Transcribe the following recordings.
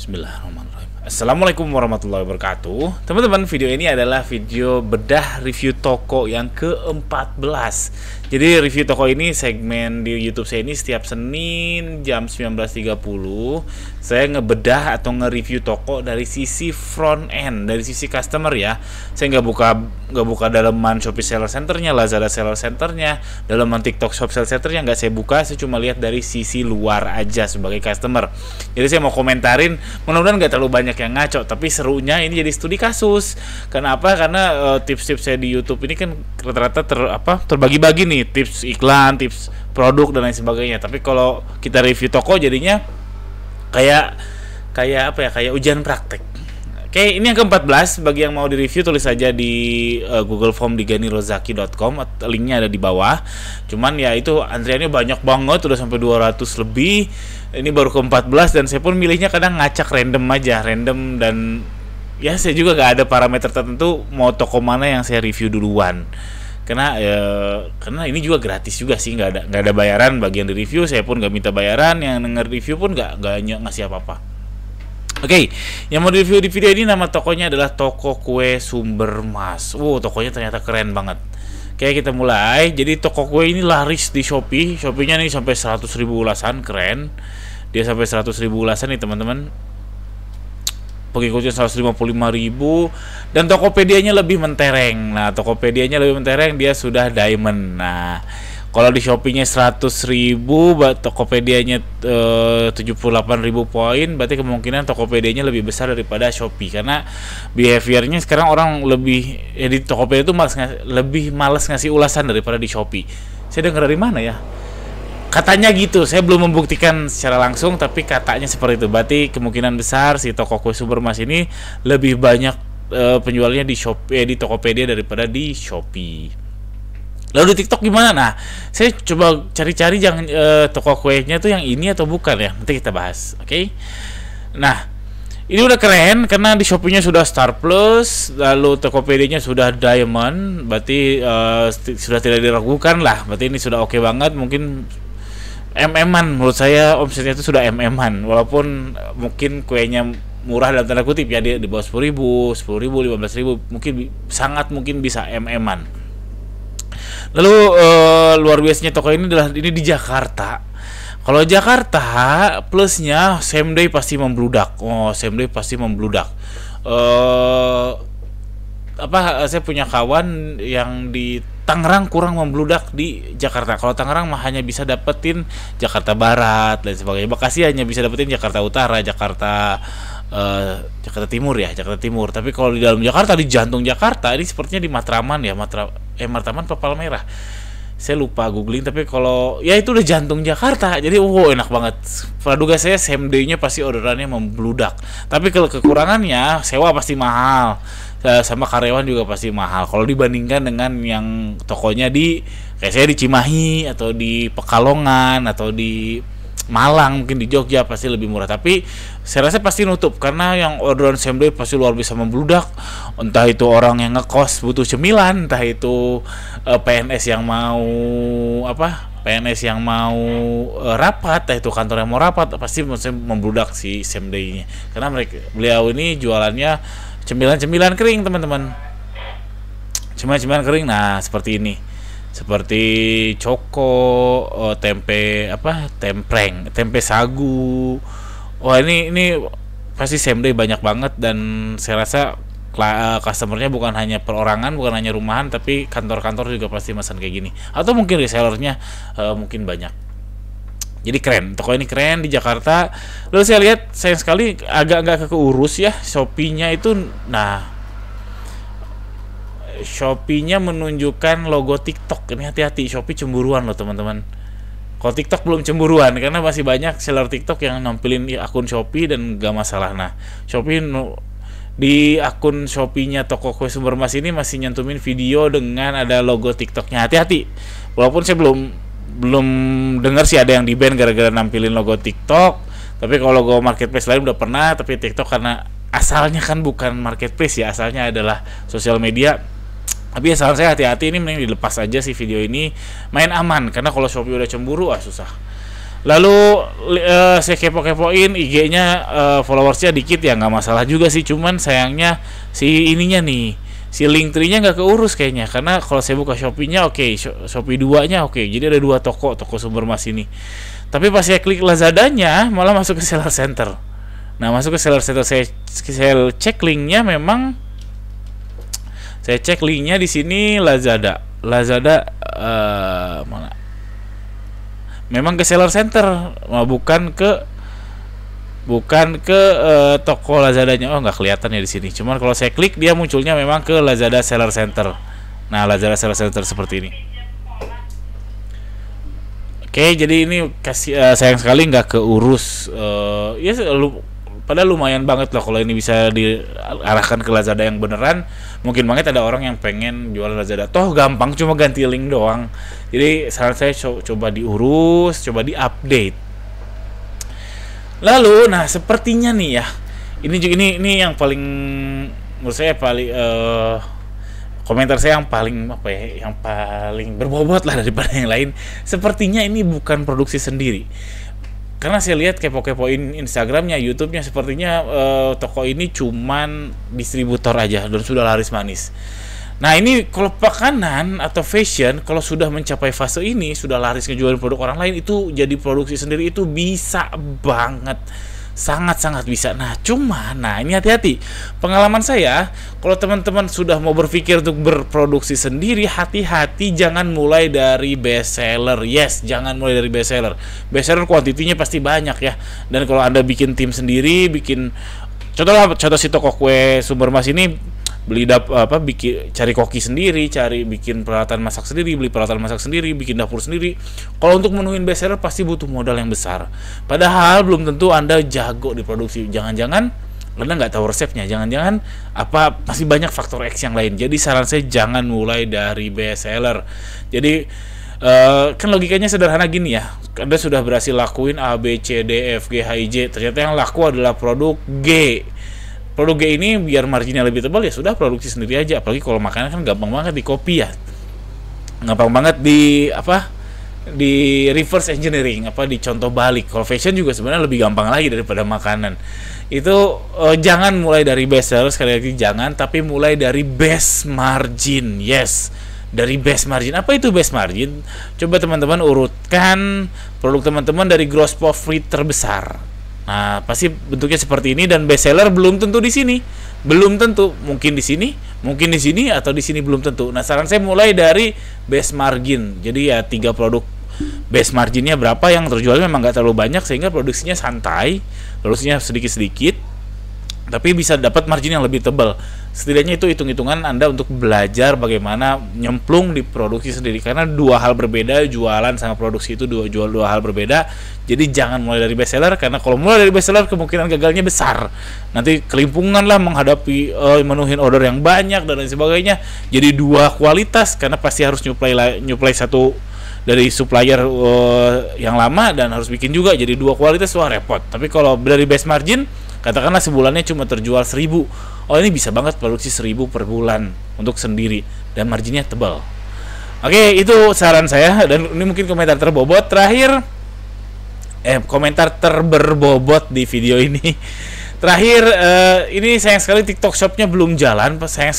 Bismillahirrahmanirrahim. Assalamualaikum warahmatullahi wabarakatuh. Teman-teman, video ini adalah video bedah review toko yang ke-14. Jadi review toko ini, segmen di YouTube saya ini setiap Senin jam 19.30 saya ngebedah atau nge-review toko dari sisi front end, dari sisi customer ya. Saya nggak buka dalaman Shopee Seller Centernya, Lazada Seller Centernya, dalaman TikTok Shop Seller Centernya nggak saya buka. Saya cuma lihat dari sisi luar aja sebagai customer. Jadi saya mau komentarin, mudah-mudahan nggak terlalu banyak yang ngaco, tapi serunya ini jadi studi kasus. Kenapa? Karena tips-tips saya di YouTube ini kan rata-rata terbagi-bagi nih, tips iklan, tips produk dan lain sebagainya. Tapi kalau kita review toko jadinya kayak ujian praktek. Oke, ini yang ke-14. Bagi yang mau di-review tulis saja di Google Form di ganirozaki.com, linknya ada di bawah. Cuman ya itu antriannya banyak banget, udah sampai 200 lebih. Ini baru ke-14 dan saya pun milihnya kadang ngacak random dan ya saya juga gak ada parameter tertentu mau toko mana yang saya review duluan. Karena ini juga gratis juga sih, nggak ada bayaran bagian di review. Saya pun nggak minta bayaran, yang denger review pun nggak ngasih apa-apa. Oke, yang mau di review di video ini nama tokonya adalah Toko Kue Sumber Mas. Tokonya ternyata keren banget. Oke, kita mulai. Jadi toko kue ini laris di Shopee. Shopee-nya nih sampai 100.000 ulasan, keren. Dia sampai 100.000 ulasan nih teman-teman. Pengikutnya 155.000 dan Tokopedia-nya lebih mentereng. Nah, Tokopedia-nya lebih mentereng, dia sudah diamond. Nah, kalau di Shopee-nya 100.000, Tokopedia-nya 78.000 poin, berarti kemungkinan Tokopedia-nya lebih besar daripada Shopee karena behavior-nya sekarang orang lebih di Tokopedia itu lebih malas ngasih ulasan daripada di Shopee. Saya dengar dari mana ya? Katanya gitu, saya belum membuktikan secara langsung, tapi katanya seperti itu. Berarti kemungkinan besar si Toko Kue Sumber Mas ini lebih banyak penjualnya di Shopee, di Tokopedia daripada di Shopee. Lalu di TikTok gimana? Nah, saya coba cari-cari jangan toko kuenya tuh yang ini atau bukan ya. Nanti kita bahas, oke? Nah, ini udah keren karena di Shopee-nya sudah Star Plus, lalu Tokopedia-nya sudah Diamond, berarti sudah tidak diragukan lah. Berarti ini sudah oke banget. Mungkin MM-an, menurut saya omsetnya itu sudah MM-an, walaupun mungkin kuenya murah dalam tanda kutip ya, dia di bawah 10.000, 15.000, sangat mungkin bisa MM-an. Lalu luar biasanya toko ini adalah ini di Jakarta. Kalau Jakarta plusnya same day pasti membludak. Same day pasti membludak. Saya punya kawan yang di Tangerang kurang membludak di Jakarta. Kalau Tangerang mah hanya bisa dapetin Jakarta Barat dan sebagainya. Bekasi hanya bisa dapetin Jakarta Utara, Jakarta Timur ya, Jakarta Timur. Tapi kalau di dalam Jakarta, di jantung Jakarta, ini sepertinya di Matraman ya, Matraman apa Palmerah. Saya lupa googling, tapi kalau ya itu udah jantung Jakarta. Jadi enak banget. Praduga saya same day-nya pasti orderannya membludak. Tapi kalau kekurangannya sewa pasti mahal. Sama karyawan juga pasti mahal kalau dibandingkan dengan yang tokonya kayak saya di Cimahi atau di Pekalongan atau di Malang, mungkin di Jogja pasti lebih murah. Tapi saya rasa pasti nutup karena yang orderan same day pasti luar biasa membludak. Entah itu orang yang ngekos butuh cemilan, entah itu PNS yang mau rapat, entah itu kantor yang mau rapat, pasti membludak si same day-nya. Karena beliau ini jualannya cemilan kering teman-teman, cemilan kering. Nah seperti ini, seperti coko, tempe sagu. Ini pasti same day banyak banget dan saya rasa customernya bukan hanya perorangan, bukan hanya rumahan, tapi kantor-kantor juga pasti pesan kayak gini, atau mungkin resellernya mungkin banyak. Jadi keren, toko ini keren di Jakarta. Lalu saya lihat sayang sekali agak nggak keurus ya Shopee-nya itu. Nah, Shopee-nya menunjukkan logo TikTok. Ini hati-hati, Shopee cemburuan loh teman-teman. Kalau TikTok belum cemburuan karena masih banyak seller TikTok yang nampilin akun Shopee dan nggak masalah. Nah, Shopee di akun Shopee-nya Toko Kue Sumber Mas ini masih nyantumin video dengan ada logo TikTok-nya. Hati-hati. Walaupun saya belum dengar sih ada yang di-ban gara-gara nampilin logo TikTok. Tapi kalau logo marketplace lain udah pernah, tapi TikTok karena asalnya kan bukan marketplace ya, asalnya adalah sosial media. Tapi ya saran saya hati-hati, ini mending dilepas aja sih video ini, main aman karena kalau Shopee udah cemburu susah. Lalu saya kepo-kepoin IG-nya, followersnya dikit ya nggak masalah juga sih, cuman sayangnya si ininya nih, si link tree-nya nggak keurus kayaknya, karena kalau saya buka Shopee-nya oke, Shopee 2-nya oke, jadi ada dua toko Sumber Mas ini. Tapi pas saya klik Lazada-nya malah masuk ke seller center. Nah, masuk ke seller center, saya cek linknya, memang saya cek linknya di sini Lazada mana? Memang ke seller center, bukan ke toko Lazadanya. Oh, nggak kelihatan ya di sini. Cuman kalau saya klik dia munculnya memang ke Lazada Seller Center. Nah, Lazada Seller Center seperti ini. Oke, jadi ini sayang sekali nggak keurus. Ya padahal lumayan banget lah kalau ini bisa diarahkan ke Lazada yang beneran. Mungkin banget ada orang yang pengen jual Lazada. Toh gampang, cuma ganti link doang. Jadi saran saya coba diurus, coba diupdate. Lalu, nah sepertinya nih ya, ini yang paling menurut saya paling komentar saya yang paling yang paling berbobot lah daripada yang lain. Sepertinya ini bukan produksi sendiri. Karena saya lihat kepo-kepoin Instagramnya, YouTube-nya, sepertinya toko ini cuman distributor aja dan sudah laris manis. Nah, ini kalau makanan atau fashion, kalau sudah mencapai fase ini, sudah laris ngejualin produk orang lain, itu jadi produksi sendiri itu bisa banget. Sangat-sangat bisa. Nah, ini hati-hati. Pengalaman saya, kalau teman-teman sudah mau berpikir untuk berproduksi sendiri, hati-hati, jangan mulai dari best seller. Yes, jangan mulai dari best seller. Best seller kuantitinya pasti banyak ya. Dan kalau Anda bikin tim sendiri, contoh si toko kue Sumber Mas ini, cari koki sendiri, bikin peralatan masak sendiri, beli peralatan masak sendiri, bikin dapur sendiri. Kalau untuk menuhin best seller pasti butuh modal yang besar. Padahal belum tentu Anda jago di produksi. Jangan-jangan Anda nggak tahu resepnya. Jangan-jangan masih banyak faktor X yang lain. Jadi saran saya jangan mulai dari best seller. Jadi kan logikanya sederhana gini ya. Anda sudah berhasil lakuin A, B, C, D, F, G, H, I, J. Ternyata yang laku adalah produk G. Produk G ini biar marginnya lebih tebal, ya sudah produksi sendiri aja. Apalagi kalau makanan kan gampang banget di copy ya, gampang banget di reverse engineering, dicontoh balik. Kalau fashion juga sebenarnya lebih gampang lagi daripada makanan. Itu jangan mulai dari best seller, sekali lagi jangan, tapi mulai dari best margin. Yes, dari best margin. Apa itu best margin? Coba teman-teman urutkan produk teman-teman dari gross profit terbesar. Nah, pasti bentuknya seperti ini, dan best seller belum tentu di sini. Belum tentu, mungkin di sini, atau di sini belum tentu. Nah, saran saya mulai dari best margin. Jadi ya 3 produk best marginnya berapa yang terjual memang nggak terlalu banyak, sehingga produksinya santai, produksinya sedikit-sedikit, tapi bisa dapat margin yang lebih tebal. Setidaknya itu hitung-hitungan Anda untuk belajar bagaimana nyemplung di produksi sendiri, karena dua hal berbeda, jualan sama produksi itu dua hal berbeda. Jadi jangan mulai dari best seller, karena kalau mulai dari best seller kemungkinan gagalnya besar. Nanti kelimpungan lah menghadapi menuhin order yang banyak dan lain sebagainya. Jadi dua kualitas, karena pasti harus nyuplai satu dari supplier yang lama, dan harus bikin juga jadi dua kualitas, wah repot. Tapi kalau dari best margin, katakanlah sebulannya cuma terjual 1000. Oh, ini bisa banget produksi 1000 per bulan untuk sendiri, dan marginnya tebal. Oke, itu saran saya, dan ini mungkin komentar terbobot terakhir. Komentar terberbobot di video ini. Terakhir, ini sayang sekali TikTok Shop-nya belum jalan. Sayang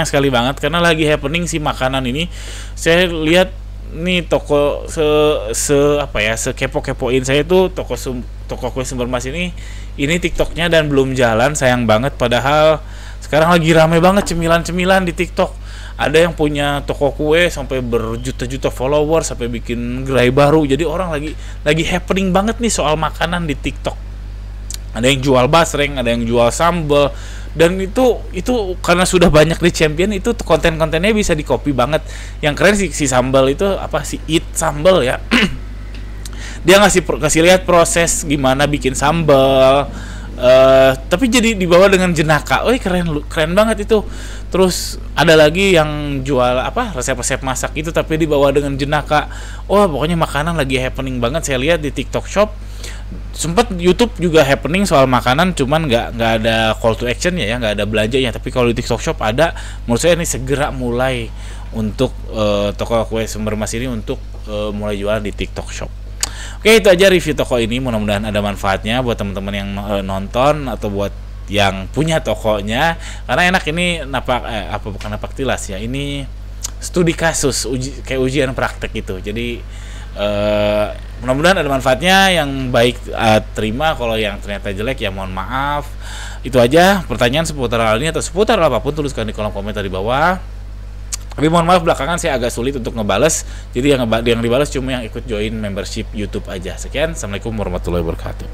sekali banget, karena lagi happening si makanan ini. Saya lihat nih toko sekepo-kepoin saya tuh toko kue Sumber Mas ini TikToknya dan belum jalan, sayang banget. Padahal sekarang lagi rame banget cemilan-cemilan di TikTok. Ada yang punya toko kue sampai berjuta-juta follower, sampai bikin gerai baru. Jadi orang lagi happening banget nih soal makanan di TikTok. Ada yang jual basreng, ada yang jual sambal, dan itu karena sudah banyak di champion, itu konten-kontennya bisa di copy banget. Yang keren si sambal itu si Eat Sambal ya. Dia kasih lihat proses gimana bikin sambal, tapi jadi dibawa dengan jenaka. Keren banget itu. Terus ada lagi yang jual resep-resep masak itu, tapi dibawa dengan jenaka. Pokoknya makanan lagi happening banget. Saya lihat di TikTok Shop. Sempat YouTube juga happening soal makanan, cuman nggak ada call to action ya, nggak ada belanjanya. Tapi kalau di TikTok Shop ada. Menurut saya ini segera mulai untuk toko kue Sumber Mas ini untuk mulai jualan di TikTok Shop. Oke, itu aja review toko ini. Mudah-mudahan ada manfaatnya buat teman-teman yang nonton atau buat yang punya tokonya. Karena enak ini bukan napak tilas ya. Ini studi kasus, kayak ujian praktek itu. Jadi mudah-mudahan ada manfaatnya. Yang baik terima, kalau yang ternyata jelek ya mohon maaf. Itu aja. Pertanyaan seputar hal ini atau seputar apapun tuliskan di kolom komentar di bawah. Tapi mohon maaf, belakangan saya agak sulit untuk ngebales. Jadi yang dibales cuma yang ikut join membership YouTube aja. Sekian, assalamualaikum warahmatullahi wabarakatuh.